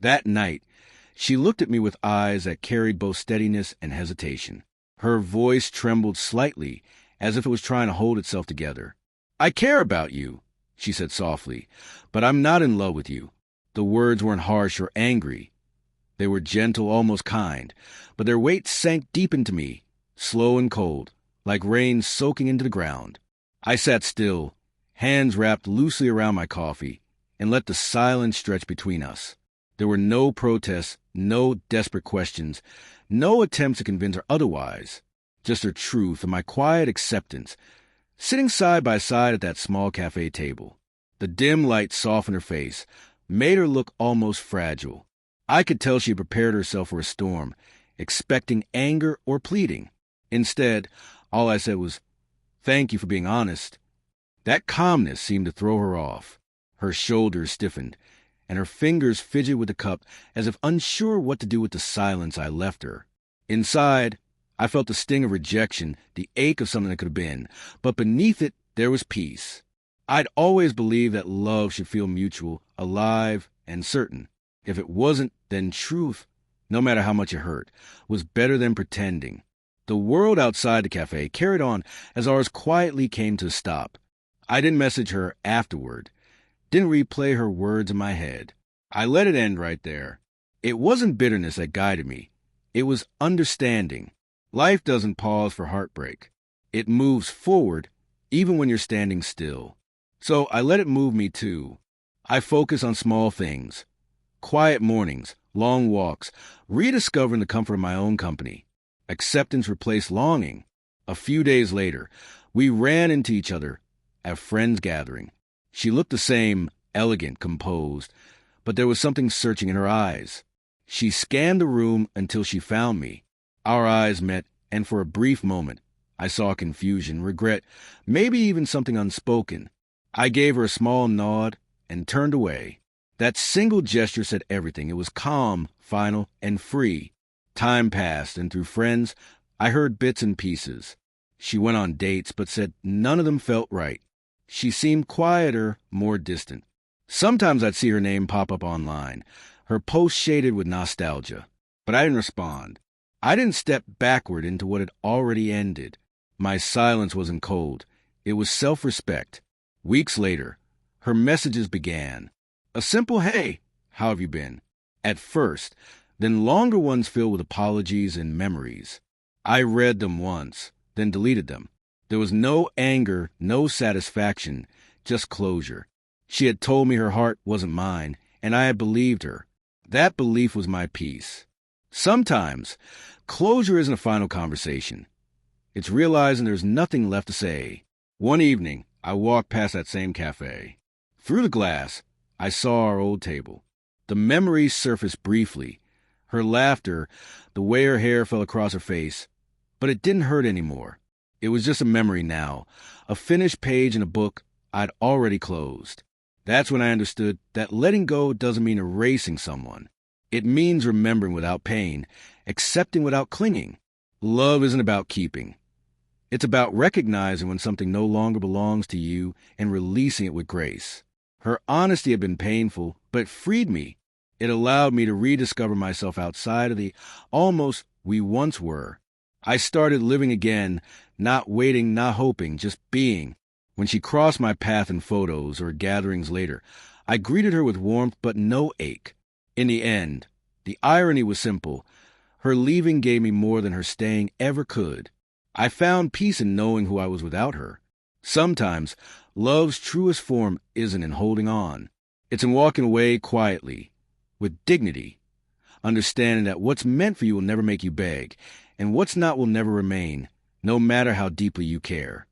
That night, she looked at me with eyes that carried both steadiness and hesitation. Her voice trembled slightly, as if it was trying to hold itself together. "I care about you," she said softly, "but I'm not in love with you." The words weren't harsh or angry. They were gentle, almost kind, but their weight sank deep into me, slow and cold, like rain soaking into the ground. I sat still, hands wrapped loosely around my coffee, and let the silence stretch between us. There were no protests, no desperate questions, no attempts to convince her otherwise, just her truth and my quiet acceptance, sitting side by side at that small cafe table. The dim light softened her face, made her look almost fragile. I could tell she had prepared herself for a storm, expecting anger or pleading. Instead, all I said was, "Thank you for being honest." That calmness seemed to throw her off. Her shoulders stiffened, and her fingers fidgeted with the cup as if unsure what to do with the silence I left her. Inside, I felt the sting of rejection, the ache of something that could have been, but beneath it, there was peace. I'd always believed that love should feel mutual, alive, and certain. If it wasn't, then truth, no matter how much it hurt, was better than pretending. The world outside the cafe carried on as ours quietly came to a stop. I didn't message her afterward, didn't replay her words in my head. I let it end right there. It wasn't bitterness that guided me. It was understanding. Life doesn't pause for heartbreak. It moves forward, even when you're standing still. So I let it move me too. I focus on small things. Quiet mornings, long walks, rediscovering the comfort of my own company. Acceptance replaced longing. A few days later, we ran into each other at a friend's gathering. She looked the same, elegant, composed, but there was something searching in her eyes. She scanned the room until she found me. Our eyes met, and for a brief moment, I saw confusion, regret, maybe even something unspoken. I gave her a small nod and turned away. That single gesture said everything. It was calm, final, and free. Time passed, and through friends, I heard bits and pieces. She went on dates, but said none of them felt right. She seemed quieter, more distant. Sometimes I'd see her name pop up online, her post shaded with nostalgia. But I didn't respond. I didn't step backward into what had already ended. My silence wasn't cold. It was self-respect. Weeks later, her messages began. A simple, "Hey, how have you been?" At first, then longer ones filled with apologies and memories. I read them once, then deleted them. There was no anger, no satisfaction, just closure. She had told me her heart wasn't mine, and I had believed her. That belief was my peace. Sometimes, closure isn't a final conversation. It's realizing there's nothing left to say. One evening, I walked past that same cafe. Through the glass, I saw our old table. The memories surfaced briefly. Her laughter, the way her hair fell across her face. But it didn't hurt anymore. It was just a memory now, a finished page in a book I'd already closed. That's when I understood that letting go doesn't mean erasing someone. It means remembering without pain, accepting without clinging. Love isn't about keeping. It's about recognizing when something no longer belongs to you and releasing it with grace. Her honesty had been painful, but it freed me. It allowed me to rediscover myself outside of the almost we once were. I started living again, not waiting, not hoping, just being. When she crossed my path in photos or gatherings later, I greeted her with warmth but no ache. In the end, the irony was simple. Her leaving gave me more than her staying ever could. I found peace in knowing who I was without her. Sometimes, love's truest form isn't in holding on. It's in walking away quietly, with dignity, understanding that what's meant for you will never make you beg, and what's not will never remain, no matter how deeply you care.